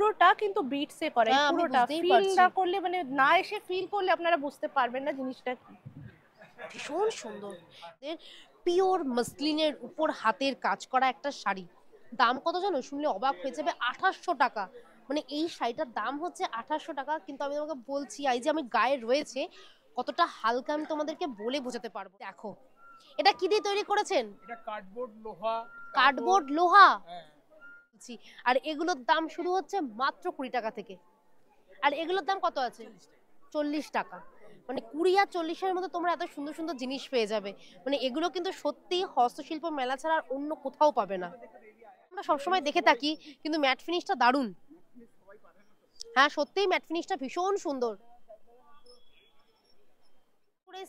পুরোটা কিন্তু বিটসে করা, পুরোটা ফিল না করলে মানে না এসে ফিল করলে আপনারা বুঝতে পারবেন না জিনিসটা কি। ভীষণ সুন্দর, পিওর মাসলিনের উপর হাতের কাজ করা একটা শাড়ি। দাম কত জানো? শুনলে অবাক হয়ে যাবে, 2800 টাকা। মানে এই শাড়িটার দাম হচ্ছে 2800 টাকা, কিন্তু আমি তোমাকে বলছি এই যে আমি গায়ে রয়েছে কতটা হালকা আমি তোমাদেরকে বলে বোঝাতে পারবো। দেখো এটা কি দিয়ে তৈরি করেছেন? এটা কার্ডবোর্ড লোহা। কার্ডবোর্ড লোহা। আর এগুলোর দাম শুরু হচ্ছে মাত্র 20 টাকা থেকে। আর এগুলোর দাম কত আছে? 40 টাকা। মানে 20 আর 40-এর মধ্যে তোমরা এত সুন্দর সুন্দর জিনিস পেয়ে যাবে। মানে এগুলো কিন্তু সত্যি হস্তশিল্প মেলা ছাড়া আর অন্য কোথাও পাবে না। আমরা সবসময় দেখে থাকি, কিন্তু ম্যাট ফিনিশটা দারুণ। হ্যাঁ সত্যিই ম্যাট ফিনিশটা ভীষণ সুন্দর।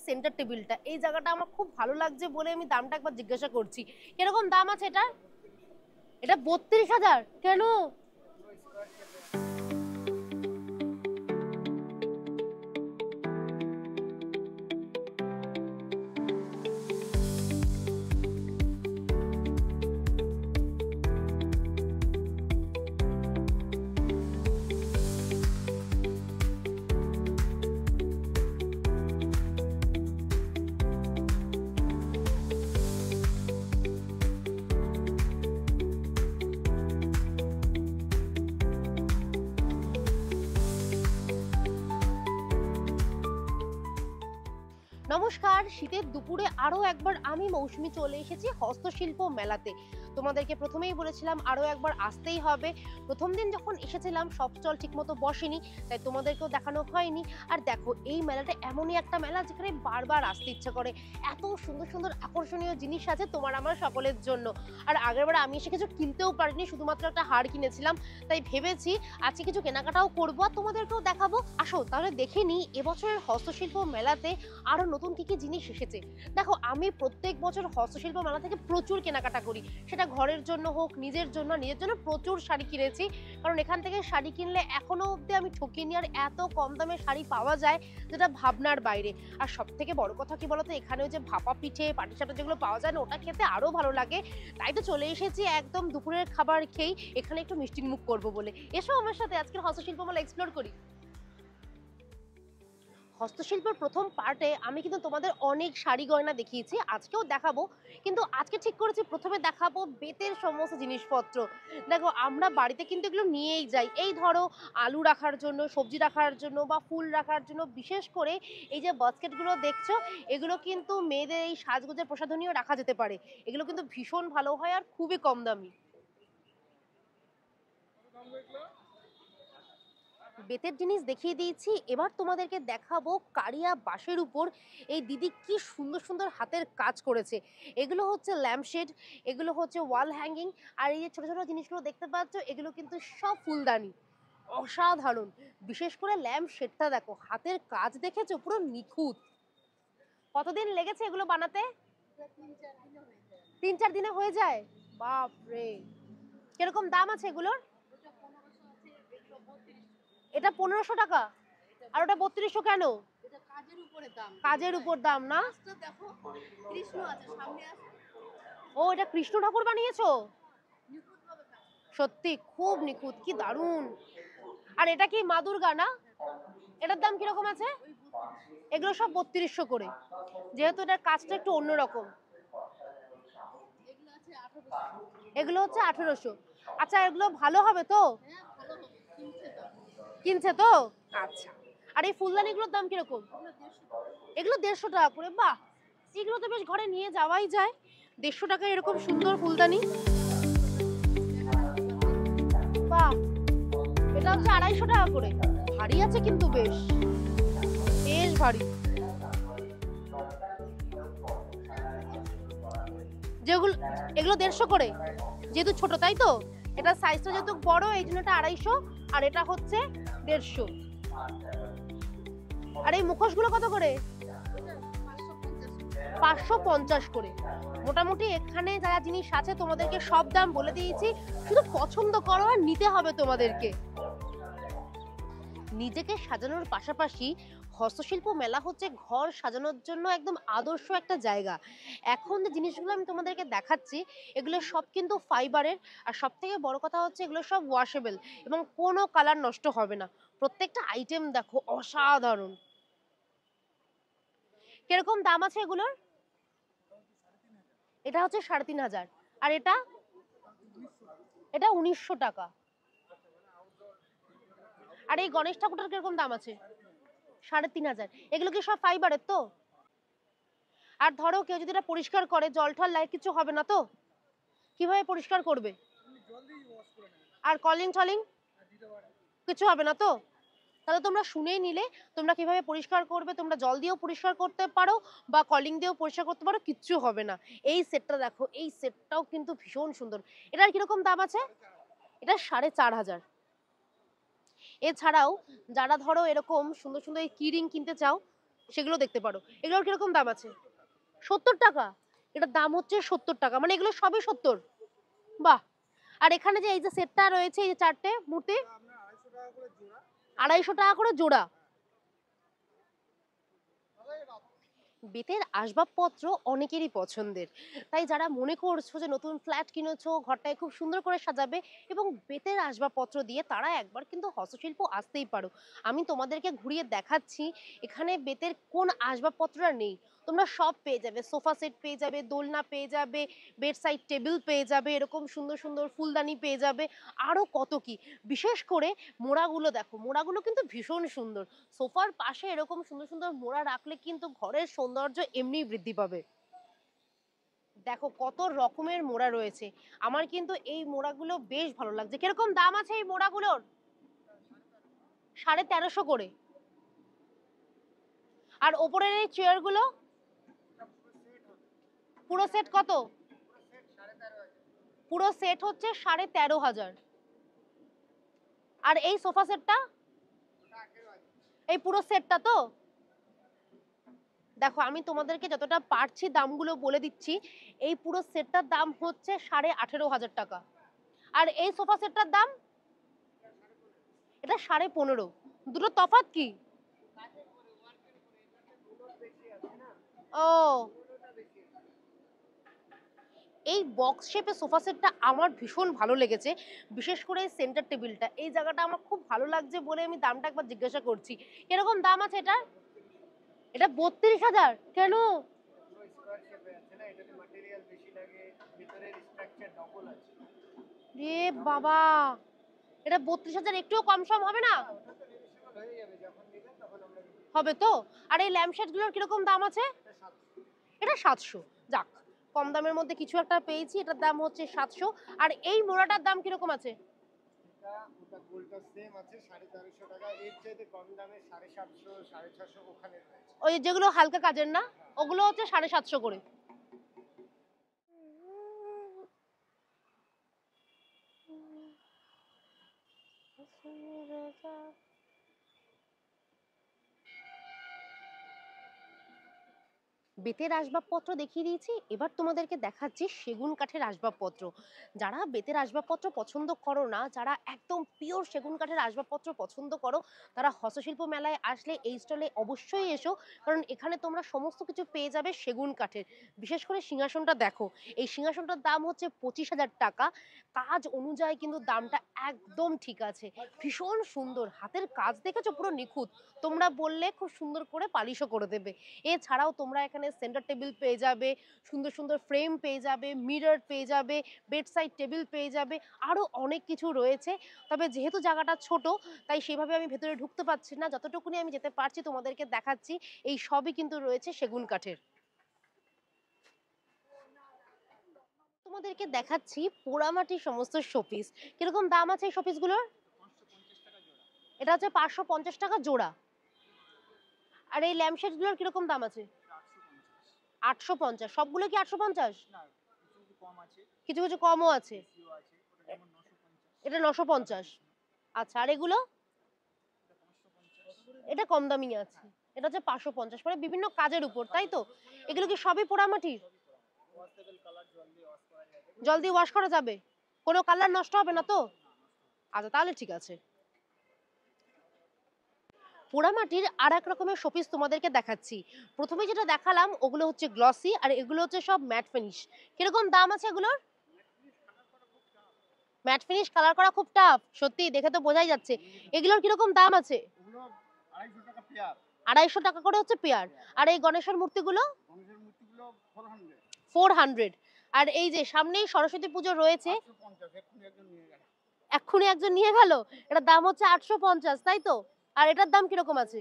সেন্টার টেবিলটা, এই জায়গাটা আমার খুব ভালো লাগছে বলে আমি দামটা একবার জিজ্ঞাসা করছি। কিরকম দাম আছে এটা? এটা 32,000। কেন? নমস্কার, শীতের দুপুরে আরো একবার আমি মৌসুমি চলে এসেছি হস্তশিল্প মেলাতে। তোমাদেরকে প্রথমেই বলেছিলাম আরো একবার আসতেই হবে। প্রথম দিন যখন এসেছিলাম সব স্টল ঠিকমতো বসেনি, তাই তোমাদেরকেও দেখানো হয়নি। আর দেখো এই মেলাটা এমনই একটা মেলা যেখানে বারবার আসতে ইচ্ছা করে। এত সুন্দর সুন্দর আকর্ষণীয় জিনিস আছে তোমার আমার সকলের জন্য। আর আগেরবার আমি এসে কিছু কিনতেও পারিনি, শুধুমাত্র একটা হার কিনেছিলাম। তাই ভেবেছি আজকে কিছু কেনাকাটাও করবো আর তোমাদেরকেও দেখাবো। আসো তাহলে দেখে নিই এবছরের হস্তশিল্প মেলাতে আরো নতুন কি কি জিনিস এসেছে। দেখো আমি প্রত্যেক বছর হস্তশিল্প মেলা থেকে প্রচুর কেনাকাটা করি, সেটা ঘরের জন্য হোক নিজের জন্য প্রচুর শাড়ি কিনেছি। কারণ এখান থেকে শাড়ি কিনলে এখনো অবধি আমি ঠকিনি, আর এত কম দামে শাড়ি পাওয়া যায় যেটা ভাবনার বাইরে। আর সব থেকে বড় কথা কি বলতো, এখানে যে ভাপা পিঠে পাটিসাপটা যেগুলো পাওয়া যায় না, ওটা খেতে আরো ভালো লাগে। তাই তো চলে এসেছি একদম দুপুরের খাবার খেয়েই এখানে একটু মিষ্টি মুখ করবো বলে। এসো আমার সাথে আজকের হস্তশিল্প মেলা এক্সপ্লোর করি। হস্তশিল্পের প্রথম পার্টে আমি কিন্তু তোমাদের অনেক শাড়ি গয়না দেখিয়েছি, আজকেও দেখাবো। কিন্তু আজকে ঠিক করেছি প্রথমে দেখাবো বেতের সমস্ত জিনিসপত্র। দেখো আমরা বাড়িতে কিন্তু এগুলো নিয়েই যাই, এই ধরো আলু রাখার জন্য, সবজি রাখার জন্য বা ফুল রাখার জন্য। বিশেষ করে এই যে বাস্কেটগুলো দেখছো, এগুলো কিন্তু মেয়েদের এই সাজগোজের প্রসাধনীও রাখা যেতে পারে। এগুলো কিন্তু ভীষণ ভালো হয় আর খুবই কম দামি। বেতের জিনিস দেখিয়ে দিয়েছি, এবার তোমাদেরকে দেখাবো কারিয়া বাঁশের উপর এই দিদি কি সুন্দর সুন্দর হাতের কাজ করেছে। এগুলো হচ্ছে ল্যাম্পশেড, এগুলো হচ্ছে ওয়াল হ্যাঙ্গিং, আর এই যে ছোট ছোট জিনিসগুলো দেখতে পাচ্ছ এগুলো কিন্তু সব ফুলদানি। অসাধারণ। বিশেষ করে ল্যাম্পশেডটা দেখো, হাতের কাজ দেখেছো পুরো নিখুঁত। কতদিন লেগেছে এগুলো বানাতে? 3-4 দিনে হয়ে যায়? বাপরে। কিরকম দাম আছে এগুলোর? এটা 1500 টাকা আর ওটা 3200 কেন? কাজের উপর দাম না? ও এটা কৃষ্ণ ঠাকুর বানিয়েছো? সত্যি খুব নিখুঁত, কি দারুণ। আর এটা কি মা দুর্গা না? এটার দাম কিরকম আছে? এগুলো সব 3200 করে, যেহেতু এটার কাজটা একটু অন্যরকম। এগুলো হচ্ছে 1800। আচ্ছা এগুলো ভালো হবে তো? কিনছে তো? আচ্ছা। আর এই ফুলদানিগুলোর দাম কিরকম? এগুলো 150 টাকা করে। বাহ, এগুলো তো বেশ ঘরে নিয়ে যাওয়াই যায়। 150 টাকা এরকম সুন্দর ফুলদানি। বাহ, এটা হচ্ছে 250 টাকা করে। ভারী আছে কিন্তু, বেশ বেশ ভারী। যেগুলো এগুলো 150 করে, যেহেতু ছোট তাই তো। এটা সাইজটা যেহেতু বড় এই জন্য এটা 250, আর এটা হচ্ছে 150। আর এই মুখোশগুলো কত করে? 550 করে। মোটামুটি এখানে যা জিনিস আছে তোমাদেরকে সব দাম বলে দিয়েছি, শুধু পছন্দ করো আর নিতে হবে তোমাদেরকে। নিজেকে সাজানোর পাশাপাশি হস্তশিল্প মেলা হচ্ছে ঘর সাজানোর জন্য একদম আদর্শ একটা জায়গা। এখন যে জিনিসগুলো আমি তোমাদেরকে দেখাচ্ছি এগুলো সব কিন্তু ফাইবারের, আর সব থেকে বড় কথা হচ্ছে এগুলো সব ওয়াশেবল এবং কোনো কালার নষ্ট হবে না। প্রত্যেকটা আইটেম দেখো অসাধারণ। কিরকম দাম আছে এগুলোর? এটা হচ্ছে ৩৫০০, আর এটা ১৯০০ টাকা। আর এই গণেশ ঠাকুরটার কিরকম দাম আছে? ৩৫০০। এগুলো কি সব ফাইবারের তো? আর ধরো কেউ যদি এটা পরিষ্কার করে জল টল লাগে কিছু হবে না তো? কিভাবে পরিষ্কার করবে? আর কলিং টলিং কিছু হবে না তো? তাহলে তোমরা শুনেই নিলে তোমরা কিভাবে পরিষ্কার করবে। তোমরা জল দিয়েও পরিষ্কার করতে পারো বা কলিং দিয়েও পরিষ্কার করতে পারো, কিচ্ছু হবে না। এই সেটটা দেখো, এই সেটটাও কিন্তু ভীষণ সুন্দর। এটার কিরকম দাম আছে? এটা ৪৫০০। এছাড়াও যারা ধরো এরকম সুন্দর সুন্দর কি রিং কিনতে চাও সেগুলো দেখতে পারো। এগুলোর কিরকম দাম আছে? ৭০ টাকা। এটার দাম হচ্ছে ৭০ টাকা, মানে এগুলো সবই ৭০। বাহ। আর এখানে যে এই যে সেটটা রয়েছে, এই যে 4টে মূর্তি, ২৫০ টাকা করে জোড়া। বেতের আসবাবপত্র অনেকেরই পছন্দের, তাই যারা মনে করছো যে নতুন ফ্ল্যাট কিনেছো, ঘরটায় খুব সুন্দর করে সাজাবে এবং বেতের আসবাবপত্র দিয়ে, তারা একবার কিন্তু হস্তশিল্প আসতেই পারো। আমি তোমাদেরকে ঘুরিয়ে দেখাচ্ছি এখানে বেতের কোন আসবাবপত্রটা নেই। তোমরা সব পেয়ে যাবে, সোফা সেট পেয়ে যাবে, দোলনা পেয়ে যাবে, বেড সাইড টেবিল পেয়ে যাবে, এরকম সুন্দর সুন্দর ফুলদানি পেয়ে যাবে, আরো কত কি। বিশেষ করে মোড়াগুলো দেখো, মোড়াগুলো কিন্তু ভীষণ সুন্দর। সোফার পাশে এরকম সুন্দর সুন্দর মোড়া রাখলে কিন্তু ঘরের সৌন্দর্য এমনি বৃদ্ধি পাবে। দেখো কত রকমের মোড়া রয়েছে, আমার কিন্তু এই মোড়াগুলো বেশ ভালো লাগছে। কিরকম দাম আছে এই মোড়াগুলোর? ১৩৫০ করে। আর ওপরের এই চেয়ার গুলো পুরো সেট কত? পুরো সেট হচ্ছে ১৩৫০০। আর এই সোফা সেটটা, এই পুরো সেটটা তো? দেখো আমি তোমাদেরকে যতটা পারছি দামগুলো বলে দিচ্ছি। এই পুরো সেটটার দাম হচ্ছে ১৮৫০০ টাকা। আর এই সোফা সেটটার দাম, এটা ১৫৫০। দুটো তফাৎ কি? ও, এই বক্স শেপের সোফা সেটটা আমার ভীষণ ভালো লেগেছে। বিশেষ করে সেন্টার টেবিলটা, এই জায়গাটা আমার খুব ভালো লাগছে বলে আমি দামটা একবার জিজ্ঞাসা করছি। কিরকম দাম আছে এটা? এটা ৩২০০০। কেন? রে বাবা, এটা ৩২০০০, একটুও কম সম হবে না? হবে তো? আর এই ল্যাম্পশেড গুলোর কিরকম দাম আছে? এটা ৭০০। যাক, কম দামের মধ্যে কিছু একটা পেয়েছি। এটার দাম হচ্ছে ৭০০। আর এই মোড়াটার দাম কিরকম আছে? ওই যেগুলো হালকা কাজের না, ওগুলো হচ্ছে ৭৫০ করে। বেতের আসবাবপত্র দেখিয়ে দিয়েছি, এবার তোমাদেরকে দেখাচ্ছি সেগুন কাঠের আসবাবপত্র। যারা বেতের আসবাবপত্র পছন্দ করো না, যারা একদম পিওর সেগুন কাঠের আসবাবপত্র পছন্দ করো, তারা হস্তশিল্প মেলায় আসলে এই স্টলে অবশ্যই এসো, কারণ এখানে তোমরা সমস্ত কিছু পেয়ে যাবে সেগুন কাঠের। বিশেষ করে সিংহাসনটা দেখো, এই সিংহাসনটার দাম হচ্ছে ২৫০০০ টাকা। কাজ অনুযায়ী কিন্তু দামটা একদম ঠিক আছে, ভীষণ সুন্দর। হাতের কাজ দেখেছো, পুরো নিখুঁত। তোমরা বললে খুব সুন্দর করে পালিশও করে দেবে। এছাড়াও তোমরা এখানে সেন্টার টেবিল পেয়ে যাবে, সুন্দর সুন্দর ফ্রেম পেয়ে যাবে, মিরর পেয়ে যাবে, বেড সাইড টেবিল পেয়ে যাবে, আরো অনেক কিছু রয়েছে। তবে যেহেতু জায়গাটা ছোট, তাই সেভাবে আমি ভেতরে ঢুকতে পারছি না। যতটুকুনি আমি যেতে পারছি তোমাদেরকে দেখাচ্ছি। এই সবই কিন্তু রয়েছে সেগুন কাঠের। তোমাদেরকে দেখাচ্ছি পোড়ামাটির সমস্ত শোপিস। কিরকম দাম আছে এই শোপিসগুলোর? এটা হচ্ছে ৫৫০ টাকা জোড়া। আর এই ল্যাম্পশেড গুলোর কিরকম দাম আছে? ৮৫০। সবগুলো কি ৮৫০? কিছু কিছু কমও আছে। এটা ৯৫০। আচ্ছা, আর এগুলো? এটা কম দামি আছে, এটা হচ্ছে ৫৫০। মানে বিভিন্ন কাজের উপর, তাই তো? এগুলো কি সবই পোড়ামাটির? জল দিয়ে ওয়াশ করা যাবে, কোনো কালার নষ্ট হবে না তো? আচ্ছা, তাহলে ঠিক আছে। পোড়ামাটির আর এক রকমের শোপিস তোমাদেরকে দেখাচ্ছি। প্রথমে যেটা দেখালাম ওগুলো হচ্ছে গ্লসি, আর এগুলো হচ্ছে সব ম্যাট ফিনিশ। কিরকম দাম আছে এগুলোর? ম্যাট ফিনিশ কালার করা খুব টাফ, সত্যি দেখে তো বোঝাই যাচ্ছে। এগুলোর কিরকম দাম আছে? 250 টাকা করে হচ্ছে পেয়ার। আর এই গণেশের মূর্তিগুলো 400। আর এই যে সামনেই সরস্বতী পুজো রয়েছে, এক্ষুনি একজন নিয়ে গেল। এটার দাম হচ্ছে 850, তাই তো? আর এটার দাম কিরকম আছে?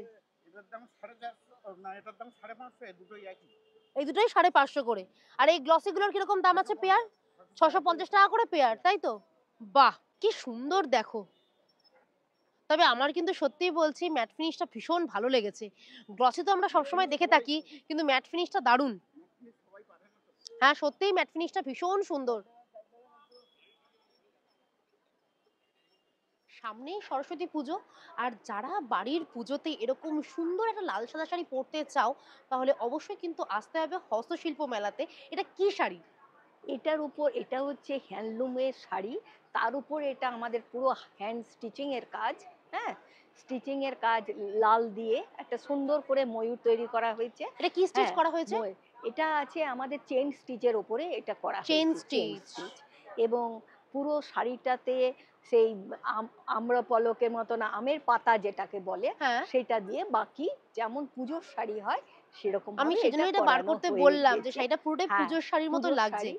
এটার দাম 450, না এটার দাম 550, এই দুটোই একই। এই দুটোই 550 করে। আর এই গ্লসি গুলোর কিরকম দাম আছে পেয়ার? 650 টাকা করে পেয়ার, তাই তো? বাহ, কি সুন্দর দেখো। তবে আমার কিন্তু সত্যিই বলছি ম্যাট ফিনিশটা ভীষণ ভালো লেগেছে। গ্লসি তো আমরা সবসময় দেখে থাকি, কিন্তু ম্যাট ফিনিশটা দারুণ। হ্যাঁ সত্যিই ম্যাট ফিনিশটা ভীষণ সুন্দর। সামনেই সরস্বতী পুজো, আর যারা বাড়ির পুজোতে এরকম সুন্দর একটা লাল সাদা শাড়ি পরতে চাও, তাহলে অবশ্যই কিন্তু আসতে হবে হস্তশিল্প মেলাতে। এটা কি শাড়ি? এটার উপর, এটা হচ্ছে হ্যান্ডলুমের শাড়ি, তার উপর এটা আমাদের পুরো হ্যান্ড স্টিচিং এর কাজ। হ্যাঁ, স্টিচিং এর কাজ, লাল দিয়ে একটা সুন্দর করে ময়ূর তৈরি করা হয়েছে। এটা কি স্টিচ হ্যাঁ, করা হয়েছে? এটা আছে আমাদের চেইন স্টিচের উপরে এটা করা হয়েছে, চেইন স্টিচ। এবং পুরো শাড়িটাতে সেই আমরা পলকের মতন আমের পাতা যেটাকে বলে, হ্যাঁ, সেটা দিয়ে বাকি যেমন পুজোর শাড়ি হয় সেরকম আমি সেজন্য এটা বার করতে বললাম যে শাড়িটা পুরোটাই পুজোর শাড়ির মতো লাগছে।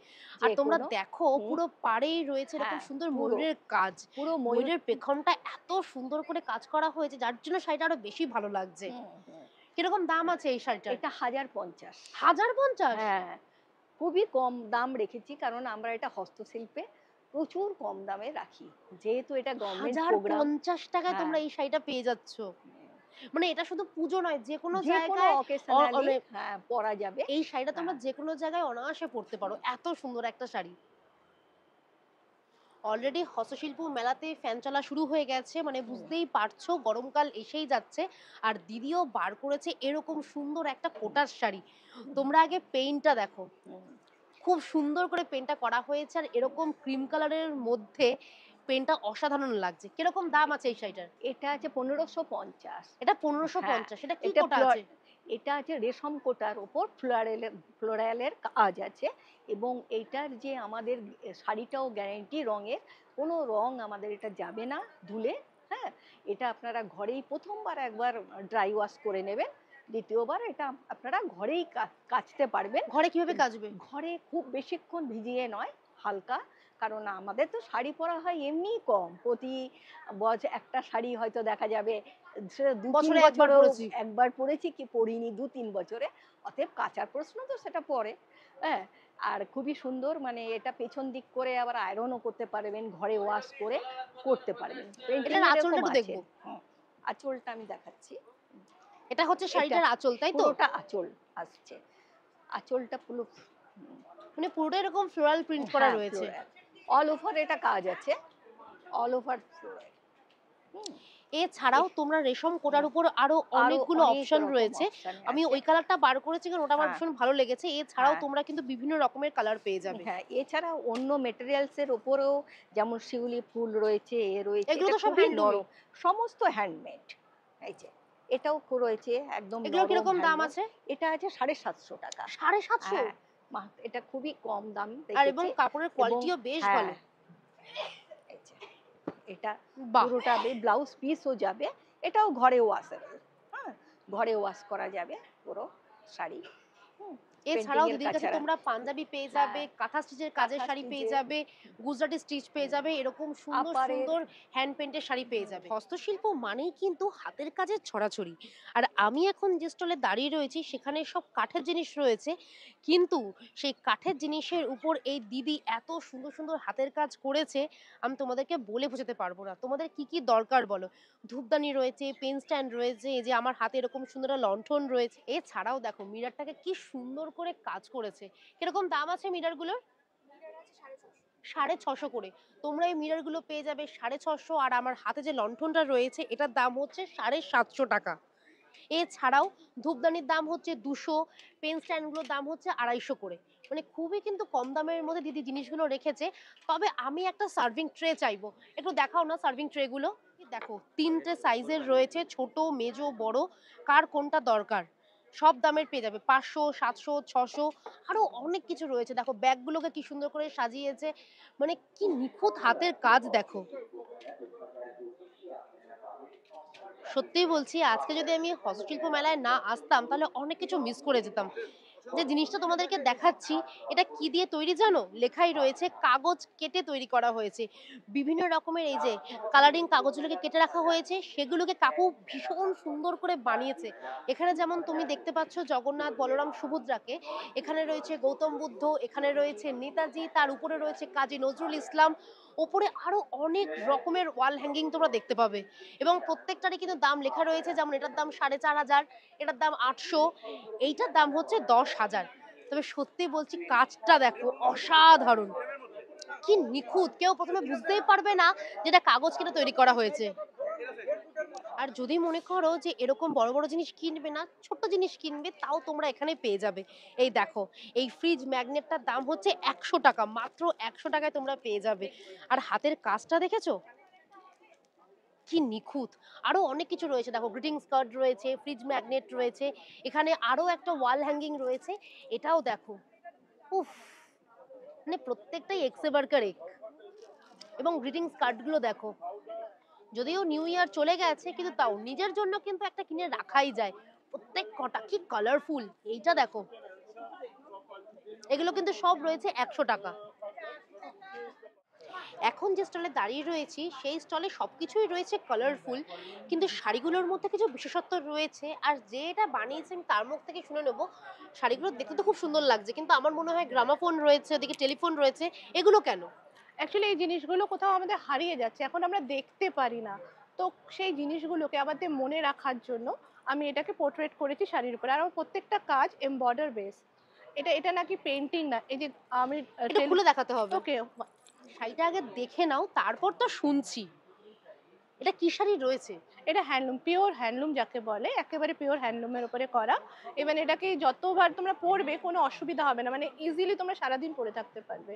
আর তোমরা দেখো পুরো পাড়েই রয়েছে এরকম সুন্দর ময়ূরের কাজ, পুরো ময়ূরের পেখমটা এত সুন্দর করে কাজ করা হয়েছে, যার জন্য শাড়িটা আরো বেশি ভালো লাগছে। কিরকম দাম আছে এই শাড়িটা? এটা 1050। 1050? হ্যাঁ, খুবই কম দাম রেখেছি, কারণ আমরা এটা হস্তশিল্পে প্রচুর কম দামে রাখি, যেহেতু এটা গভর্নমেন্ট প্রোগ্রাম। 1050 টাকায় তোমরা এই শাড়িটা পেয়ে যাচ্ছ। মানে এটা শুধু পুজো নয়, যে কোনো জায়গায় অকেশনালি পরা যাবে। এই শাড়িটা তোমরা যে কোনো জায়গায় অনায়াসে পরতে পারো, এত সুন্দর একটা শাড়ি। অলরেডি হস্তশিল্প মেলাতে ফ্যান চলা শুরু হয়ে গেছে, মানে বুঝতেই পারছো গরমকাল এসেই যাচ্ছে। আর দিদিও বার করেছে এরকম সুন্দর একটা কোটার শাড়ি। তোমরা আগে পেইন্টটা দেখো, খুব সুন্দর করে পেইন্টটা করা হয়েছে, আর এরকম ক্রিম কালারের মধ্যে পেনটা অসাধারণ লাগছে। কিরকম দাম আছে এই শাড়িটার? এটা আছে 1550। এটা 1550। এটা কি কোটা আছে? এটা আছে রেশম কোটার উপর ফ্লোরালের কাজ আছে, এবং এইটার যে আমাদের শাড়িটাও গ্যারান্টি রঙের, কোনো রং আমাদের এটা যাবে না ধুলে। হ্যাঁ, এটা আপনারা ঘরেই প্রথমবার একবার ড্রাই ওয়াশ করে নেবেন, দ্বিতীয়বার এটা আপনারা ঘরেই কাচতে পারবেন। ঘরে কিভাবে কাচবে? ঘরে খুব বেশিক্ষণ ভিজিয়ে নয়, হালকা, কারণ আমাদের তো শাড়ি পরা হয় এমনি কম, প্রতি বছর একটা শাড়ি হয়তো দেখা যাবে বছরে একবার পরেছি কি পরিনি 2-3 বছরে, অতএব কাচার প্রশ্ন তো সেটা পরে। হ্যাঁ, আর খুবই সুন্দর, মানে এটা পেছন দিক করে আবার আয়রনও করতে পারবেন, ঘরে ওয়াশ করে করতে পারবেন। এটার আঁচলটা একটু দেখবো। আঁচলটা আমি দেখাচ্ছি। এটা হচ্ছে শাড়িটার আঁচল, তাই তো? পুরোটা আঁচল আসছে, আঁচলটা পুরো মানে পুরোটা এরকম ফ্লোরাল প্রিন্ট করা রয়েছে। অল ওভার এটা কাজ আছে, অল ওভার ফ্লোরাল। এছাড়াও তোমরা রেশম কোটার উপর আরো অনেকগুলো অপশন রয়েছে। আমি ওই কালারটা বার করেছি কারণ ওটা আমার ভীষণ ভালো লেগেছে। এছাড়াও তোমরা কিন্তু বিভিন্ন রকমের কালার পেয়ে যাবে। হ্যাঁ, এছাড়া অন্য মেটেরিয়ালস এর উপরেও যেমন শিউলি ফুল রয়েছে, রয়েছে, এগুলো তো সব হ্যান্ডমেড, সমস্ত হ্যান্ডমেড। এই যে এটাও রয়েছে একদম। এগুলো কিরকম দাম আছে? এটা আছে 750 টাকা। 750? এটা খুবই কম দাম দেখেছি, আর এবং কাপড়ের কোয়ালিটিও বেশ ভালো। এটা পুরোটা ব্লাউজ পিসও যাবে, এটাও ঘরে ওয়াশেবল। হ্যাঁ, ঘরে ওয়াশ করা যাবে পুরো শাড়ি। এছাড়াও দিদির কাছে তোমরা পাঞ্জাবি পেয়ে যাবে, কাঁথা স্টিচের কাজের শাড়ি পেয়ে যাবে, গুজরাটি স্টিচ পেয়ে যাবে, এরকম সুন্দর সুন্দর হ্যান্ড পেইন্টের শাড়ি পেয়ে যাবে। হস্তশিল্প মানেই কিন্তু হাতের কাজের ছড়াছড়ি। আর আমি এখন যে স্টলে দাঁড়িয়ে রয়েছি সেখানে সব কাঠের জিনিস রয়েছে, কিন্তু সেই কাঠের জিনিসের উপর এই দিদি এত সুন্দর সুন্দর হাতের কাজ করেছে, আমি তোমাদেরকে বলে বোঝাতে পারবো না। তোমাদের কি কি দরকার বলো? ধূপদানি রয়েছে, পেন স্ট্যান্ড রয়েছে, এই যে আমার হাতে এরকম সুন্দর লণ্ঠন রয়েছে। এছাড়াও দেখো মিররটাকে কি সুন্দর করে কাজ করেছে। কিরকম দাম আছে মিররগুলোর? 650 করে। তোমরা এই মিররগুলো পেয়ে যাবে 650। আর আমার হাতে যে লণ্ঠনটা রয়েছে এটার দাম হচ্ছে 750 টাকা। এছাড়াও ধূপদানির দাম হচ্ছে 200, পেন স্ট্যান্ডগুলোর দাম হচ্ছে 250 করে। মানে খুবই কিন্তু কম দামের মধ্যে দিদি জিনিসগুলো রেখেছে। তবে আমি একটা সার্ভিং ট্রে চাইবো, একটু দেখাও না সার্ভিং ট্রে গুলো। দেখো 3টে সাইজের রয়েছে, ছোট মেজো বড়, কার কোনটা দরকার সব দামের পেয়ে যাবে। 500, 700, 600 আরো অনেক কিছু রয়েছে। দেখো ব্যাগগুলোকে কি সুন্দর করে সাজিয়েছে, মানে কি নিখুঁত হাতের কাজ দেখো। সত্যিই বলছি, আজকে যদি আমি হস্তশিল্প মেলায় না আসতাম তাহলে অনেক কিছু মিস করে যেতাম। যে জিনিসটা তোমাদেরকে দেখাচ্ছি, এটা কি দিয়ে তৈরি জানো? লেখাই রয়েছে, কাগজ কেটে তৈরি করা হয়েছে। বিভিন্ন রকমের এই যে কালারিং কাগজগুলোকে কেটে রাখা হয়েছে, সেগুলোকে কাকু ভীষণ সুন্দর করে বানিয়েছে। এখানে যেমন তুমি দেখতে পাচ্ছ জগন্নাথ, বলরাম, সুভদ্রাকে, এখানে রয়েছে গৌতম বুদ্ধ, এখানে রয়েছে নেতাজি, তার উপরে রয়েছে কাজী নজরুল ইসলাম, ওপরে আরো অনেক রকমের ওয়াল হ্যাঙ্গিং তোমরা দেখতে পাবে। এবং প্রত্যেকটারই কিন্তু দাম লেখা রয়েছে, যেমন এটার দাম 4500, এটার দাম 800, এইটার দাম হচ্ছে 10,000। তবে সত্যি বলছি, কাজটা দেখো অসাধারণ, কি নিখুঁত, কেউ প্রথমে বুঝতেই পারবে না যেটা কাগজ কেটে তৈরি করা হয়েছে। আর যদি মনে করো যে এরকম বড় বড় জিনিস কিনবে না, ছোট জিনিস কিনবে, তাও তোমরা এখানে পেয়ে যাবে। এই দেখো, এই ফ্রিজ ম্যাগনেটটার দাম হচ্ছে 100 টাকা, মাত্র 100 টাকায় তোমরা পেয়ে যাবে। আর হাতের কাজটা দেখেছো কি নিখুঁত। আরো অনেক কিছু রয়েছে, দেখো গ্রিটিংস কার্ড রয়েছে, ফ্রিজ ম্যাগনেট রয়েছে, এখানে আরো একটা ওয়াল হ্যাঙ্গিং রয়েছে, এটাও দেখো। উফ, মানে প্রত্যেকটাই এক্সেবারকার এক। এবং গ্রিটিংস কার্ডগুলো দেখো, যদিও নিউ ইয়ার চলে গেছে কিন্তু তাও নিজের জন্য কিন্তু একটা কিনে রাখাই যায়। প্রত্যেক কটা কি কালারফুল, এইটা দেখো। এগুলো কিন্তু সব রয়েছে 100 টাকা। এখন যে স্টলে দাঁড়িয়ে রয়েছি সেই স্টলে সবকিছুই রয়েছে কালারফুল, কিন্তু শাড়িগুলোর মধ্যে কিছু বিশেষত্ব রয়েছে। আর যে এটা বানিয়েছে আমি তার মুখ থেকে শুনে নেবো। শাড়িগুলো দেখতে তো খুব সুন্দর লাগছে, কিন্তু আমার মনে হয় গ্রামাফোন রয়েছে, ওদিকে টেলিফোন রয়েছে, এগুলো কেন? অ্যাকচুয়ালি এই জিনিসগুলো কোথাও আমাদের হারিয়ে যাচ্ছে, এখন আমরা দেখতে পারি না। তো সেই জিনিসগুলোকে আমাদের মনে রাখার জন্য আমি এটাকে পোর্ট্রেট করেছি শাড়ির উপরে। আর আমার প্রত্যেকটা কাজ এমবর্ডার বেস। এটা এটা নাকি পেন্টিং না, এই যে আমি এটা খুলে দেখাতে হবে। ওকে, শাড়িটা আগে দেখে নাও, তারপর তো শুনছি। এটা কি শাড়ি রয়েছে? এটা হ্যান্ডলুম, পিওর হ্যান্ডলুম যাকে বলে, একেবারে পিওর হ্যান্ডলুমের উপরে করা। ইভেন এটাকে যতবার তোমরা পরবে কোনো অসুবিধা হবে না, মানে ইজিলি তোমরা সারাদিন পরে থাকতে পারবে।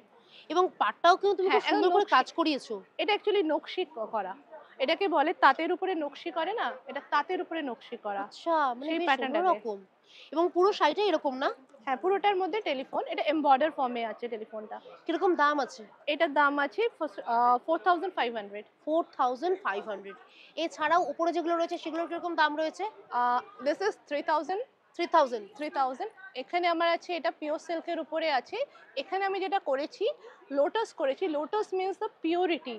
এবং পাটটাও কিন্তু তুমি খুব হ্যাঁ, সুন্দর করে কাজ করিয়েছো। এটা অ্যাকচুয়ালি নকশি করা, এটাকে বলে তাঁতের উপরে নকশি করে না, এটা তাঁতের উপরে নকশি করা। আচ্ছা, মানে সেই বেশ প্যাটার্নটা অন্যরকম। এবং পুরো শাড়িটা এরকম না? হ্যাঁ, পুরোটার মধ্যে টেলিফোন, এটা এমবর্ডার ফর্মে আছে টেলিফোনটা। কিরকম দাম আছে? এটার দাম আছে 4500। 4500। এছাড়াও উপরে যেগুলো রয়েছে সেগুলোর কিরকম দাম রয়েছে? This is 3000। 3000। এখানে আমার আছে, এটা পিওর সিল্কের উপরে আছে। এখানে আমি যেটা করেছি, লোটাস করেছি। Lotus means the purity.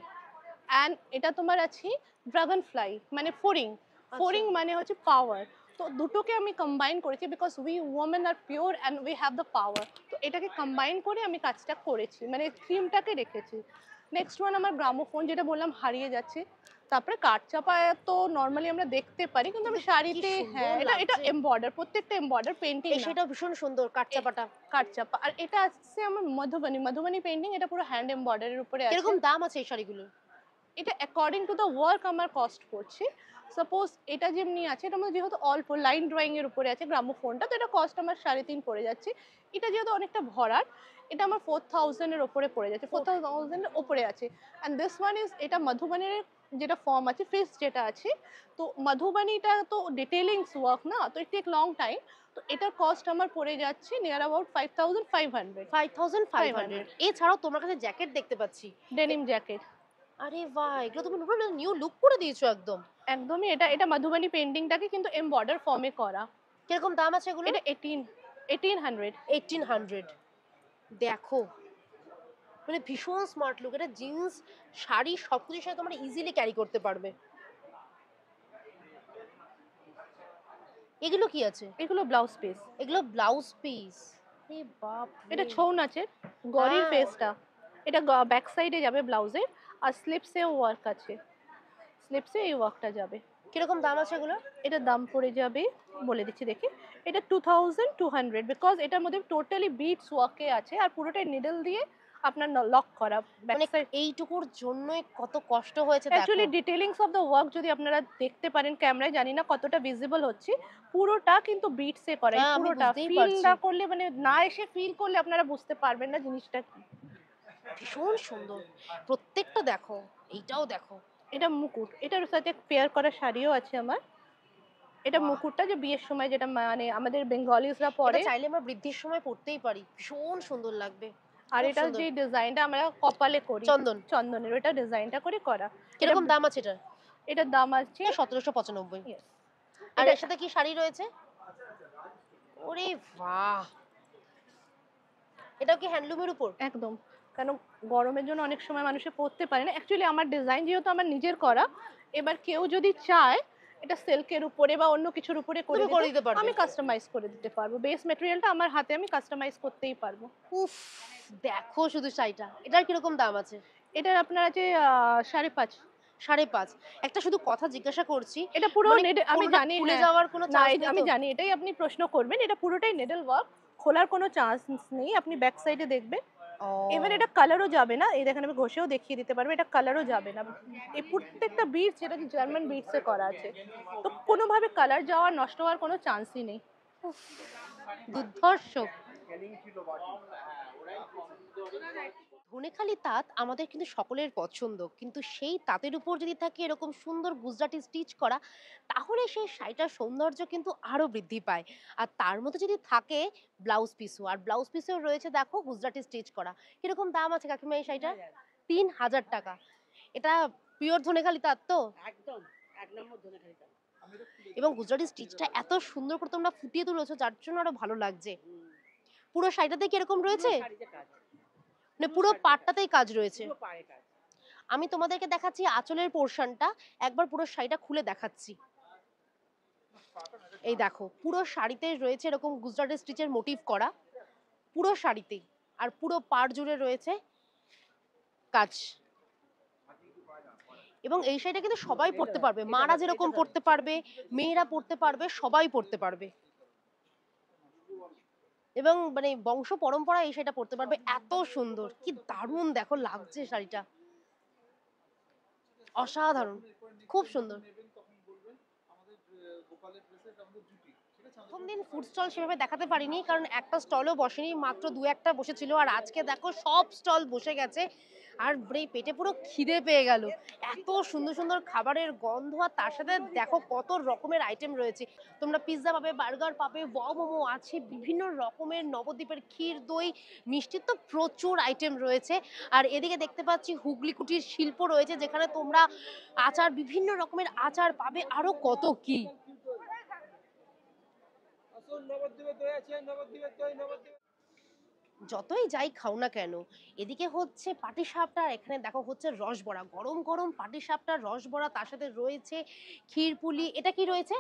And এটা তোমার আছে ড্রাগন ফ্লাই, মানে ফোরিং। ফোরিং মানে হচ্ছে পাওয়ার। তো দুটোকে আমি কম্বাইন করেছি, because we women are pure and we have the power. তো এটাকে কম্বাইন করে আমি কাজটা করেছি, মানে থিমটাকে রেখেছি। নেক্সট ওয়ান আমার গ্রামোফোন, যেটা বললাম হারিয়ে যাচ্ছে। তারপরে কাঠচাপা তো নর্মালি আমরা দেখতে পারি, কিন্তু আমি শাড়িতে, হ্যাঁ এটা এটা এমবর্ডার, প্রত্যেকটা এমবর্ডার পেন্টিং। সেটা ভীষণ সুন্দর কাঠচাপাটা। কাঠচাপা। আর এটা আসছে আমার মধুবনী পেন্টিং, এটা পুরো হ্যান্ড এমবর্ডারের উপরে আছে। কিরকম দাম আছে এই শাড়িগুলো? এটা অ্যাকর্ডিং টু দ্য ওয়ার্ক আমার কস্ট পড়ছে। সাপোজ এটা যেমনি আছে, এটা আমার যেহেতু অল্প লাইন ড্রয়িং এর উপরে আছে গ্রামোফোনটা, তো এটা কস্ট আমার 3.5 পড়ে যাচ্ছে। এটা যেহেতু অনেকটা ভরার, এটা আমার 4000 এর উপরে পড়ে যাচ্ছে, 4000 এর উপরে আছে। অ্যান্ড দিস ওয়ান ইজ, এটা মধুবনের যেটা ফর্ম আছে, ফিস যেটা আছে, তো মধুবনীটা তো ডিটেলিংস ওয়ার্ক না, তো ইট টেক লং টাইম। তো এটার কস্ট আমার পড়ে যাচ্ছে নিয়ার অ্যাবাউট 5500। 5500। এছাড়াও তোমার কাছে জ্যাকেট দেখতে পাচ্ছি, ডেনিম জ্যাকেট। আরে বাহ, এগুলো তুমি নিউ লুক করে দিয়েছো একদম। একদমই, এটা এটা মধুবনী পেন্টিংটাকে কিন্তু এমবর্ডার ফর্মে করা। কিরকম দাম আছে এগুলো? এটা 1800। দেখো, মানে ভীষণ স্মার্ট লুক। এটা জিন্স, শাড়ি সবকিছুর সাথে তোমরা ইজিলি ক্যারি করতে পারবে। এগুলো কি আছে? এগুলো ব্লাউজ পিস। এগুলো ব্লাউজ পিস। এ বাপ, এটা ছৌ নাচের গরির ফেসটা, এটা ব্যাক সাইডে যাবে ব্লাউজে, আর স্লিপসে ওয়ার্ক আছে, স্লিপসে এই ওয়ার্কটা যাবে। কিরকম দাম আছে এগুলো? এটা দাম পড়ে যাবে, বলে দিচ্ছি দেখি, এটা 2200, বিকজ এটার মধ্যে টোটালি বিটস ওয়ার্কে আছে, আর পুরোটাই নিডল দিয়ে আপনার লক করা। মানে এইটুকুর জন্যই কত কষ্ট হয়েছে। Actually detailings of the work যদি আপনারা দেখতে পারেন ক্যামেরায়, জানি না কতটা ভিজিবল হচ্ছে, পুরোটা কিন্তু বিটসে করা। পুরোটা ফিল না করলে, মানে না এসে ফিল করলে আপনারা বুঝতে পারবেন না জিনিসটা কি। ভীষণ সুন্দর প্রত্যেকটা। দেখো এইটাও দেখো, এটা মুকুট, এটার সাথে পেয়ার করা শাড়িও আছে আমার। এটা বাহ। মুকুটটা যে বিয়ের সময় যেটা মানে আমাদের বেঙ্গলিজরা এটা পরে। চাইলে আমরা বৃদ্ধির সময় পড়তেই পারি, ভীষণ সুন্দর লাগবে। আর খুব এটা সুন্দর। যে ডিজাইনটা আমরা কপালে করি, চন্দন। চন্দনের ওটা ডিজাইনটা করে করা। কিরকম দাম আছে এটার? এটার দাম আছে 1795। yes, আর এটা- এর সাথে কি শাড়ি রয়েছে? ওরে বাহ, এটাও কি হ্যান্ডলুমের উপর? একদম, কারণ গরমের জন্য অনেক সময় মানুষে পরতে পারে না। অ্যাকচুয়ালি আমার ডিজাইন যেহেতু আমার নিজের করা, এবার কেউ যদি চায় এটা সিল্কের উপরে বা অন্য কিছুর উপরে করে তুমি করে দিতে, দিতে পারবে। আমি কাস্টমাইজ করে দিতে পারবো। বেস ম্যাটেরিয়ালটা আমার হাতে, আমি কাস্টমাইজ করতেই পারবো। উফ, দেখো শুধু শাড়িটা, এটার কিরকম দাম আছে? এটার আপনার আছে 5.5। 5.5। একটা শুধু কথা জিজ্ঞাসা করছি, এটা পুরো মানে আমি কোনোটা জানি, খুলে হ্যাঁ। যাওয়ার কোনো না, চান্স নেই আমি তো? জানি, এটাই আপনি প্রশ্ন করবেন। এটা পুরোটাই নেডল ওয়ার্ক, খোলার কোনো চান্স নেই। আপনি ব্যাক সাইডে দেখবেন। ও, এবার এটা কালারও যাবে না, এই দেখেন আমি ঘষেও দেখিয়ে দিতে পারবো, এটা কালারও যাবে না। এই প্রত্যেকটা বিটস, এটা জার্মান বিটসে করা আছে, তো কোনোভাবে কালার যাওয়ার, নষ্ট হওয়ার কোনো চান্সই নেই। দুর্ধর্ষ। ধনেখালি তাঁত আমাদের কিন্তু সকলের পছন্দ, কিন্তু সেই তাঁতের উপর যদি থাকে এরকম সুন্দর গুজরাটি স্টিচ করা, তাহলে সেই শাড়িটার সৌন্দর্য কিন্তু আরো বৃদ্ধি পায়। আর তার মধ্যে যদি থাকে ব্লাউজ পিসও, আর ব্লাউজ পিসেও রয়েছে দেখো গুজরাটি স্টিচ করা। কিরকম দাম আছে কাকিমা এই শাড়িটা? 3000 টাকা। এটা পিওর ধনেখালি তাঁত তো? একদম এক নম্বর ধনেখালি তাঁত। এবং গুজরাটি স্টিচটা এত সুন্দর করে তোমরা ফুটিয়ে তুলেছো, যার জন্য আরো ভালো লাগছে। পুরো শাড়িটাতে কিরকম রয়েছে? পুরো শাড়িতে কাজ, মানে পুরো পাটটাতেই কাজ রয়েছে। পুরো পায়ে কাজ। আমি তোমাদেরকে দেখাচ্ছি আঁচলের পোর্শনটা, একবার পুরো শাড়িটা খুলে দেখাচ্ছি। এই দেখো, পুরো শাড়িতে রয়েছে এরকম গুজরাটি স্টিচের মোটিভ করা, পুরো শাড়িতেই। আর পুরো পাড় জুড়ে রয়েছে কাজ। এবং এই শাড়িটা কিন্তু সবাই পরতে পারবে, মারা যেরকম পরতে পারবে, মেয়েরা পরতে পারবে, সবাই পরতে পারবে। এবং মানে বংশ পরম্পরা এই শাড়িটা পরতে পারবে। এত সুন্দর, কি দারুণ দেখো লাগছে শাড়িটা, অসাধারণ, খুব সুন্দর। প্রথম দিন ফুড স্টল সেভাবে দেখাতে পারিনি, কারণ একটা স্টলও বসেনি, মাত্র 2-1টা বসেছিল। আর আজকে দেখো সব স্টল বসে গেছে। আর পেটে পুরো খিদে পেয়ে গেল, এত সুন্দর সুন্দর খাবারের গন্ধ। আর তার সাথে দেখো কত রকমের আইটেম রয়েছে। তোমরা পিৎজা পাবে, বার্গার পাবে, ওয়াও মোমো আছে, বিভিন্ন রকমের নবদ্বীপের ক্ষীর, দই, মিষ্টির তো প্রচুর আইটেম রয়েছে। আর এদিকে দেখতে পাচ্ছি হুগলি কুটির শিল্প রয়েছে, যেখানে তোমরা আচার, বিভিন্ন রকমের আচার পাবে, আরো কত কি। যতই যাই খাও না কেন, এদিকে হচ্ছে পাটিসাপটা, আর এখানে দেখো হচ্ছে রসবড়া, গরম গরম পাটিসাপটা, রসবড়া, তার সাথে রয়েছে ক্ষীরপুলি। এটা কি রয়েছে?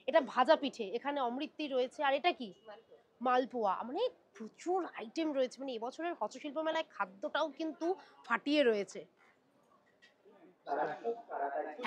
এটা ভাজা পিঠে, এখানে অমৃতি রয়েছে। আর এটা কি? মালপোয়া। মানে প্রচুর আইটেম রয়েছে। মানে এবছরের হস্তশিল্প মেলায় খাদ্যটাও কিন্তু ফাটিয়ে রয়েছে।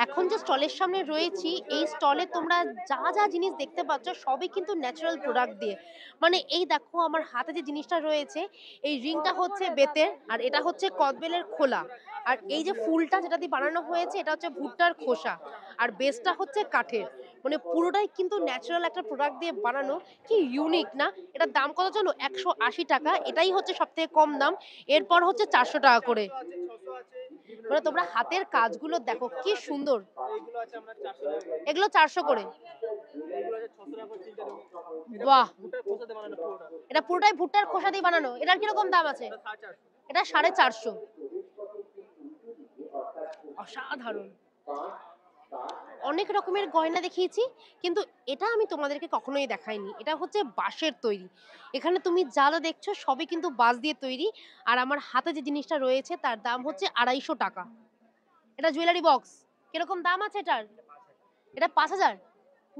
এখন যে স্টলের সামনে রয়েছি, এই স্টলে তোমরা যা যা জিনিস দেখতে পাচ্ছ সবই কিন্তু ন্যাচারাল প্রোডাক্ট দিয়ে। মানে এই দেখো আমার হাতে যে জিনিসটা রয়েছে, এই রিংটা হচ্ছে বেতের, আর এটা হচ্ছে কদবেলের খোলা। আর এই যে ফুলটা যেটা দিয়ে বানানো হয়েছে, এটা হচ্ছে ভুট্টার খোসা। আর বেসটা হচ্ছে কাঠের। মানে পুরোটাই কিন্তু ন্যাচারাল একটা প্রোডাক্ট দিয়ে বানানো। কি ইউনিক না? এটার দাম কত জানো? 180 টাকা। এটাই হচ্ছে সব থেকে কম দাম। এরপর হচ্ছে 400 টাকা করে। মানে তোমরা হাতের কাজগুলো দেখো কি সুন্দর। এগুলো 400 করে। বাহ, এটা পুরোটাই ভুট্টার খোসা দিয়ে বানানো। এটার কিরকম দাম আছে? এটা 450। অসাধারণ। অনেক রকমের গয়না দেখিয়েছি, কিন্তু এটা আমি তোমাদেরকে কখনোই দেখাইনি। এটা হচ্ছে বাঁশের তৈরি। এখানে তুমি যা যা দেখছো সবই কিন্তু বাঁশ দিয়ে তৈরি। আর আমার হাতে যে জিনিসটা রয়েছে তার দাম হচ্ছে 250 টাকা। এটা জুয়েলারি বক্স। কিরকম দাম আছে এটার? এটা 5000।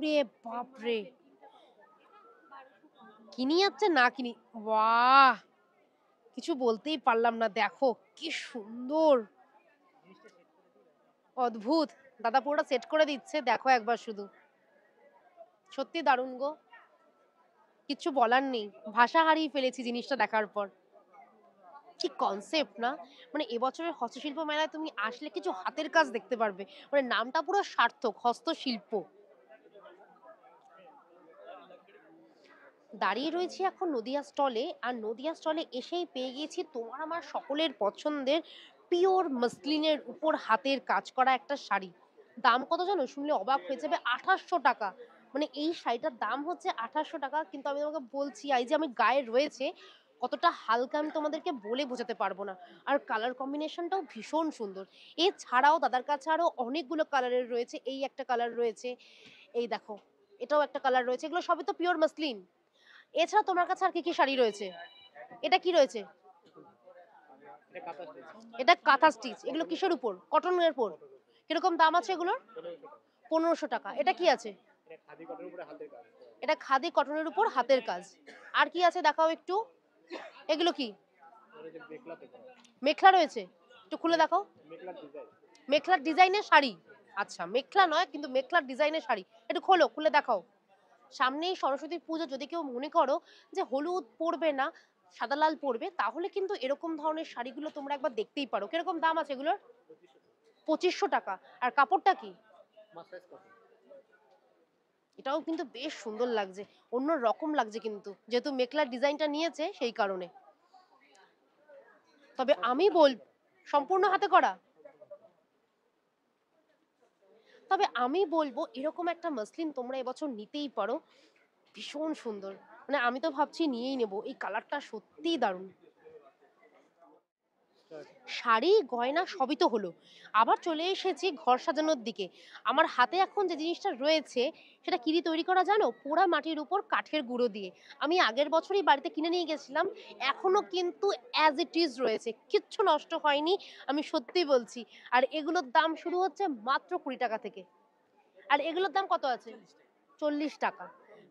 রে বাপরে, কিনি যাচ্ছে না কিনি। বাহ, কিছু বলতেই পারলাম না। দেখো কি সুন্দর, অদ্ভুত। দাদা পুরোটা সেট করে দিচ্ছে, দেখো একবার শুধু। সত্যি দারুণ গো, কিচ্ছু বলার নেই। ভাষা হারিয়ে ফেলেছি জিনিসটা দেখার পর। কি কনসেপ্ট না? মানে এবছরের হস্তশিল্প মেলায় তুমি আসলে কিছু হাতের কাজ দেখতে পারবে। মানে নামটা পুরো সার্থক, হস্তশিল্প। দাঁড়িয়ে রয়েছি এখন নদিয়া স্টলে। আর নদিয়া স্টলে এসেই পেয়ে গিয়েছি তোমার আমার সকলের পছন্দের পিওর মাসলিনের উপর হাতের কাজ করা একটা শাড়ি। দাম কত জানো? শুনলে অবাক হয়ে যাবে, 2800 টাকা। মানে এই শাড়িটার দাম হচ্ছে 2800 টাকা, কিন্তু আমি তোমাকে বলছি এই যে আমি গায়ে রয়েছে কতটা হালকা আমি তোমাদেরকে বলে বোঝাতে পারবো না। আর কালার কম্বিনেশনটাও ভীষণ সুন্দর। এছাড়াও দাদার কাছে আরো অনেকগুলো কালারের রয়েছে, এই একটা কালার রয়েছে, এই দেখো এটাও একটা কালার রয়েছে, এগুলো সবই তো পিওর মাসলিন। এছাড়া তোমার কাছে আর কি কি শাড়ি রয়েছে? এটা কি রয়েছে? এটা কাঁথা স্টিচ। এগুলো কিসের উপর? কটনের উপর। কিরকম দাম আছে এগুলোর? 1500 টাকা। এটা কি আছে? এটা খাদি কটনের উপর হাতের কাজ। আর কি আছে দেখাও একটু। এগুলো কি? মেখলা রয়েছে, একটু খুলে দেখাও। মেখলার ডিজাইনের শাড়ি। আচ্ছা মেখলা নয়, কিন্তু মেখলার ডিজাইনের শাড়ি। একটু খোলো, খুলে দেখাও। সামনেই সরস্বতী পুজো, যদি কেউ মনে করো যে হলুদ পরবে না, সাদা লাল পরবে, তাহলে কিন্তু এরকম ধরনের শাড়িগুলো তোমরা একবার দেখতেই পারো। কিরকম দাম আছে এগুলোর? 2500 টাকা। আর কাপড়টা কি? এটাও কিন্তু বেশ সুন্দর লাগছে, অন্য রকম লাগছে, কিন্তু যেহেতু মেখলার ডিজাইনটা নিয়েছে সেই কারণে। তবে আমি সম্পূর্ণ হাতে করা। তবে আমি বলবো এরকম একটা মাসলিন তোমরা এবছর নিতেই পারো, ভীষণ সুন্দর। মানে আমি তো ভাবছি নিয়েই নেব, এই কালারটা সত্যিই দারুণ। শাড়ি গয়না সবই তো হলো, আবার চলে এসেছি ঘর সাজানোর দিকে। আমার হাতে এখন যে জিনিসটা রয়েছে সেটা কি দিয়ে তৈরি করা জানো? পোড়া মাটির উপর কাঠের গুঁড়ো দিয়ে। আমি আগের বছরই বাড়িতে কিনে নিয়ে গেছিলাম, এখনো কিন্তু অ্যাজ ইট ইজ রয়েছে, কিচ্ছু নষ্ট হয়নি, আমি সত্যি বলছি। আর এগুলোর দাম শুরু হচ্ছে মাত্র 20 টাকা থেকে। আর এগুলোর দাম কত আছে? 40 টাকা।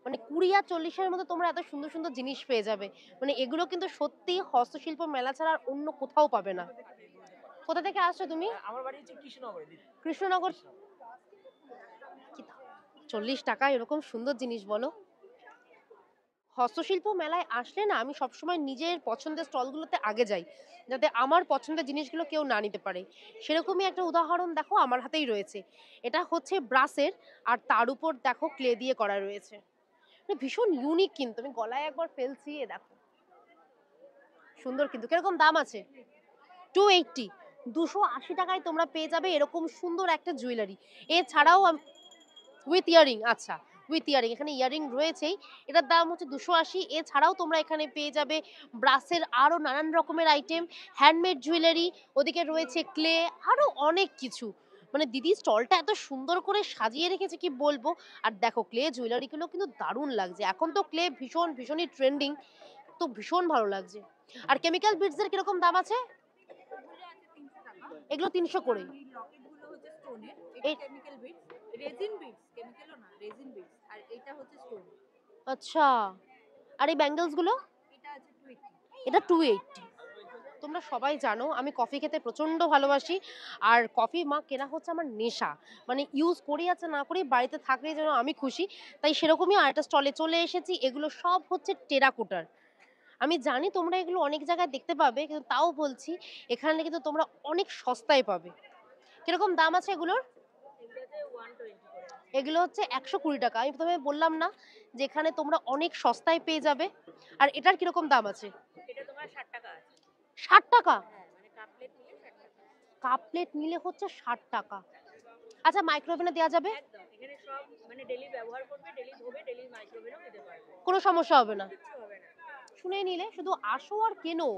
মানে 20 আর 40-এর মধ্যে তোমরা এত সুন্দর সুন্দর জিনিস পেয়ে যাবে। মানে এগুলো কিন্তু সত্যি হস্তশিল্প মেলা ছাড়া আর অন্য কোথাও পাবে না। কোথা থেকে আসছো তুমি? আমার বাড়ি হচ্ছে কৃষ্ণনগরে। কৃষ্ণনগর। 40 টাকায় এরকম সুন্দর জিনিস বলো। হস্তশিল্প মেলায় আসলে না আমি সবসময় নিজের পছন্দের স্টলগুলোতে আগে যাই, যাতে আমার পছন্দের জিনিসগুলো কেউ না নিতে পারে। সেরকমই একটা উদাহরণ দেখো আমার হাতেই রয়েছে। এটা হচ্ছে ব্রাসের, আর তার উপর দেখো ক্লে দিয়ে করা রয়েছে। ভীষণ ইউনিক, কিন্তু আমি গলায় একবার ফেলছি, এ দেখো সুন্দর। কিন্তু কিরকম দাম আছে? 280। 280 টাকায় তোমরা পেয়ে যাবে এরকম সুন্দর একটা জুয়েলারি। এছাড়াও উইথ ইয়ারিং। আচ্ছা উইথ ইয়ারিং, এখানে ইয়ারিং রয়েছেই, এটার দাম হচ্ছে 280। এছাড়াও তোমরা এখানে পেয়ে যাবে ব্রাসের আরো নানান রকমের আইটেম, হ্যান্ডমেড জুয়েলারি, ওদিকে রয়েছে ক্লে, আরো অনেক কিছু। মানে দিদি স্টলটা এত সুন্দর করে সাজিয়ে রেখেছে কি বলবো। আর দেখো ক্লে জুয়েলারিগুলো কিন্তু দারুণ লাগছে, এখন তো ক্লে ভীষণই ট্রেন্ডিং, তো ভীষণ ভালো লাগছে। আর কেমিক্যাল বিডস এর কিরকম দাম আছে? এগুলো 300 করে। লকেটগুলো হচ্ছে স্টোনের, এই এটা কেমিক্যাল বিটস, রেজিন বিটস, কেমিক্যালও না, রেজিন বিটস, আর এটা হচ্ছে স্টোন। আচ্ছা, আর এই ব্যাঙ্গেলস গুলো? এটা আছে 280। এটা 280। তোমরা সবাই জানো আমি কফি খেতে প্রচন্ড ভালোবাসি, আর কফি মা কেনা হচ্ছে আমার নেশা। মানে ইউজ করি আছে না করি, বাড়িতে থাকলেই যেন আমি খুশি। তাই সেরকমই আরেকটা স্টলে চলে এসেছি। এগুলো সব হচ্ছে টেরাকোটার। আমি জানি তোমরা এগুলো অনেক জায়গায় দেখতে পাবে, কিন্তু তাও বলছি এখানে কিন্তু তোমরা অনেক সস্তায় পাবে। কিরকম দাম আছে এগুলোর? এগুলোতে 120 করে। এগুলো হচ্ছে 120 টাকা। আমি প্রথমে বললাম না যে এখানে তোমরা অনেক সস্তায় পেয়ে যাবে। আর এটার কিরকম দাম আছে? এটা তোমার 60 টাকা আছে। 60 টাকা? হ্যাঁ, মানে কাপ প্লেট নিলে 60 টাকা। কাপ প্লেট নিলে হচ্ছে 60 টাকা। আচ্ছা মাইক্রোওভেনে দেওয়া যাবে? একদম, এখানে সব মানে ডেইলি ব্যবহার করবে, ডেইলি ধোবে, ডেইলি মাইক্রোওভেনও দিতে পারবে। কোনো সমস্যা হবে না? কিছু হবে না। শুনেই নিলে, শুধু আসো আর কেনো।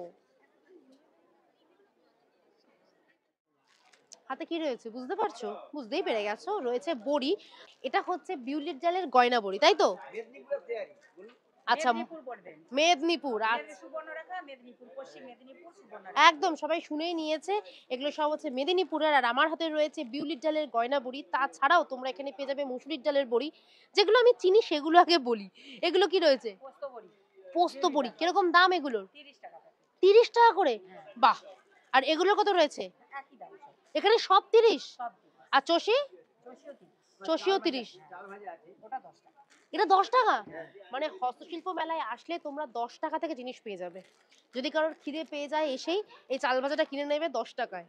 হাতে কি রয়েছে বুঝতে পারছো? বুঝতেই পেরে গেছো, রয়েছে বড়ি। এটা হচ্ছে বিউলির ডালের গয়না বড়ি, তাই তো? আচ্ছা মেদিনীপুর বলবেন। মেদিনীপুর। আচ্ছা সুবর্ণরেখা, মেদিনীপুর, পশ্চিম মেদিনীপুর, সুবর্ণরেখা। একদম সবাই শুনেই নিয়েছে, এগুলো সব হচ্ছে মেদিনীপুরের। আর আমার হাতে রয়েছে বিউলির ডালের গয়না বড়ি। তাছাড়াও তোমরা এখানে পেয়ে যাবে মুসুরির ডালের বড়ি, যেগুলো আমি চিনি সেগুলো আগে বলি। এগুলো কি রয়েছে? পোস্ত বড়ি, পোস্ত বড়ি। কিরকম দাম এগুলোর? 30 টাকা করে। 30 টাকা করে? হ্যাঁ। বাহ। আর এগুলোর কত রয়েছে? একই দাম সব। এখানে সব 30? সব আর চষি? 30। চষিও 30? ওটা 10 টাকা। এটা 10 টাকা? মানে হস্তশিল্প মেলায় আসলে তোমরা 10 টাকা থেকে জিনিস পেয়ে যাবে। যদি কারোর খিদে পেয়ে যায় এসেই এই চাল ভাজাটা কিনে নেবে 10 টাকায়।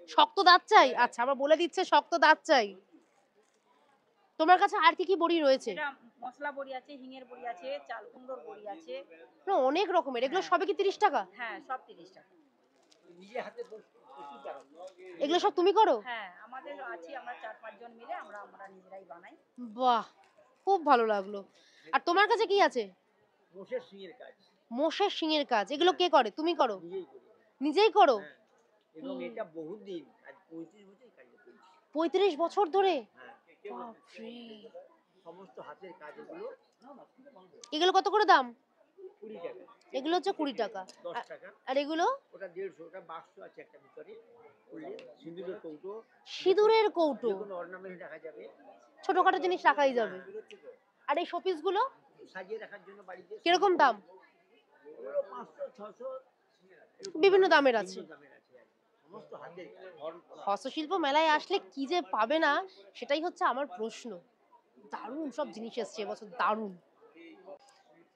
শক্ত দাঁত চাই? আচ্ছা আবার বলে দিচ্ছে শক্ত দাঁত চাই। তোমার কাছে আর কি কি বড়ি রয়েছে? এটা মশলা বড়ি আছে, হিঙের বড়ি আছে, চাল কুমড়োর বড়ি আছে। না, অনেক রকমের। এগুলো সবে কি 30 টাকা? হ্যাঁ, সব 30 টাকা। নিজে হাতে প্রস্তুত করা। এগুলো সব তুমি করো? হ্যাঁ, আমাদের আছি, আমরা 4-5 জন মিলে আমরা নিজেরাই বানাই। বাহ, খুব ভালো লাগলো। আর তোমার কাছে কি আছে? মোষের শিঙের কাজ। মোষের শিঙের কাজ, এগুলো কে করে? তুমি করো? নিজেই করি। নিজেই করো? হ্যাঁ, এবং এটা বহুদিন, আজ 35 বছর কাজ করছি। 35 বছর ধরে? হ্যাঁ, বাপরে। সমস্ত হাতের কাজ এগুলো। এগুলো কত করে দাম? 20 টাকা। এগুলো হচ্ছে 20 টাকা। 10 টাকা। আর এগুলো? ওটা 150, ওটা বাক্স আছে একটা ভিতরে। সিঁদুরের কৌটো। সিঁদুরের কৌটো। কোনো অর্নামেন্ট রাখা যাবে। ছোটখাটো জিনিস রাখাই যাবে। আর এই শোপিস গুলো সাজিয়ে রাখার জন্য বাড়িতে। কিরকম দাম? ওগুলো 500, 600 বিভিন্ন দামের আছে। সমস্ত হাতের কাজ। হস্তশিল্প মেলায় আসলে কি যে পাবে না সেটাই হচ্ছে আমার প্রশ্ন। দারুণ সব জিনিস এসছে এবছর, দারুণ।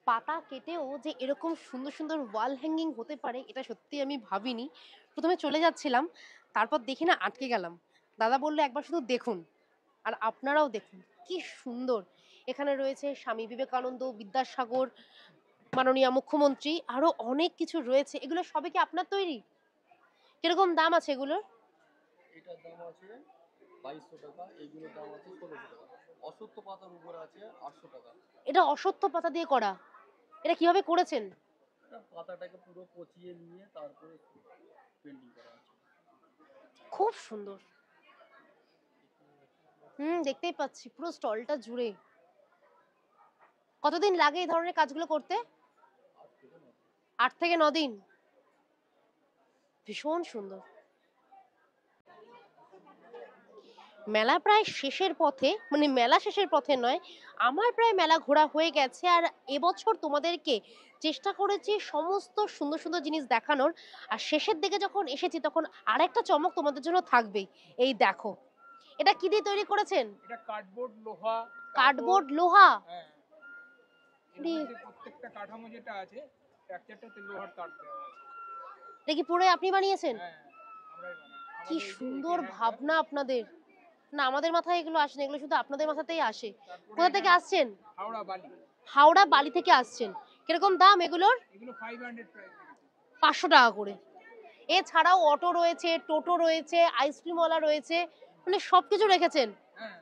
পাতা কেটেও যে এরকম সুন্দর সুন্দর ওয়াল হ্যাঙ্গিং হতে পারে এটা সত্যি আমি ভাবিনি। প্রথমে চলে যাচ্ছিলাম, তারপর দেখি না আটকে গেলাম। দাদা বললো একবার শুধু দেখুন, আর আপনারাও দেখুন কি সুন্দর। এখানে রয়েছে স্বামী বিবেকানন্দ, বিদ্যাসাগর, মাননীয় মুখ্যমন্ত্রী, আরো অনেক কিছু রয়েছে। এগুলো সবে কি আপনার তৈরি? কিরকম দাম আছে এগুলোর? এটার দাম আছে 2200 টাকা, এইগুলোর দাম আছে 1600 টাকা। অশ্বত্থ পাতার উপর আছে 800 টাকা। এটা অশ্বত্থ পাতা দিয়ে করা। এটা কিভাবে করেছেন? এটা পাতাটাকে পুরো পচিয়ে নিয়ে তারপরে পেন্টিং করা আছে। খুব সুন্দর। দেখতেই পাচ্ছি পুরো স্টলটা জুড়ে। কতদিন লাগে এই ধরনের কাজগুলো করতে? 8 থেকে 9 দিন। ভীষণ সুন্দর। মেলা প্রায় শেষের পথে, মানে মেলা শেষের পথে নয়, আমার প্রায় মেলা ঘোরা হয়ে গেছে। আর এবছর তোমাদেরকে চেষ্টা করেছি সমস্ত সুন্দর সুন্দর জিনিস দেখানোর। আর শেষের দিকে যখন এসেছি তখন আরেকটা চমক তোমাদের জন্য থাকবেই। এই দেখো, এটা কি দিয়ে তৈরি করেছেন? এটা কার্ডবোর্ড, লোহা। কার্ডবোর্ড, লোহা। হ্যাঁ, প্রত্যেকটা কাঠামো যেটা আছে স্ট্রাকচারটাতে লোহার কাঠ দেওয়া আছে। এটা কি পুরো আপনি বানিয়েছেন? হ্যাঁ, আমরাই বানাই। কি সুন্দর ভাবনা আপনাদের। না, আমাদের মাথায় এগুলো আসে না, এগুলো শুধু আপনাদের মাথাতেই আসে। কোথা থেকে আসছেন? হাওড়া, বালি। হাওড়া, বালি থেকে আসছেন। কিরকম দাম এগুলোর? এগুলো 500 প্রাইস। 500 টাকা করে। এছাড়াও অটো রয়েছে, টোটো রয়েছে, আইসক্রিমওয়ালা রয়েছে, মানে সবকিছু রেখেছেন। হ্যাঁ,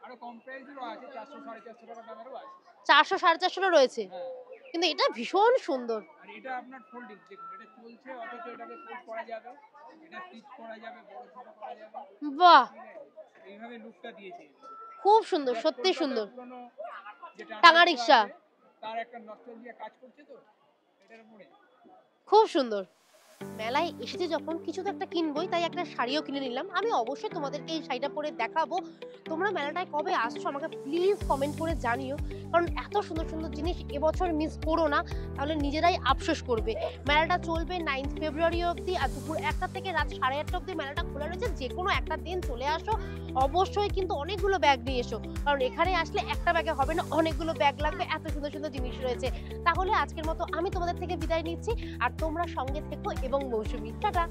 আরো কম প্রাইসেরও আছে, 400, 450 টাকা দামেরও আছে। 400, 450 রয়েছে। হ্যাঁ, কিন্তু এটা ভীষণ সুন্দর। আর এটা আপনার ফোল্ডিং, দেখুন এটা চলছে, অথচ এটাকে ফোল্ড করা যাবে, এটা স্টিচ করা যাবে, বড় ছোট করা যাবে। বাহ, এইভাবে লুকটা দিয়েছে। খুব সুন্দর, সত্যি সুন্দর। পুরনো যেটা টাঙা রিক্সা, তার একটা নস্টালজিয়া কাজ করছে, তো এটার উপরে খুব সুন্দর। মেলায় এসেছে যখন কিছু তো একটা কিনবই, তাই একটা শাড়িও কিনে নিলাম। আমি অবশ্যই তোমাদেরকে এই শাড়িটা পরে দেখাবো। তোমরা মেলাটায় কবে আসছো আমাকে প্লিজ কমেন্ট করে জানিও, কারণ এত সুন্দর সুন্দর জিনিস এবছর মিস করো না, তাহলে নিজেরাই আফসোস করবে। মেলাটা চলবে 9 ফেব্রুয়ারি অবধি, আর দুপুর 1টা থেকে রাত 8:30 অবধি মেলাটা খোলা রয়েছে। যে কোনো একটা দিন চলে আসো, অবশ্যই কিন্তু অনেকগুলো ব্যাগ নিয়ে এসো, কারণ এখানে আসলে একটা ব্যাগে হবে না, অনেকগুলো ব্যাগ লাগবে, এত সুন্দর সুন্দর জিনিস রয়েছে। তাহলে আজকের মতো আমি তোমাদের থেকে বিদায় নিচ্ছি, আর তোমরা সঙ্গে থেকো এবং মৌসুমী। টাটা।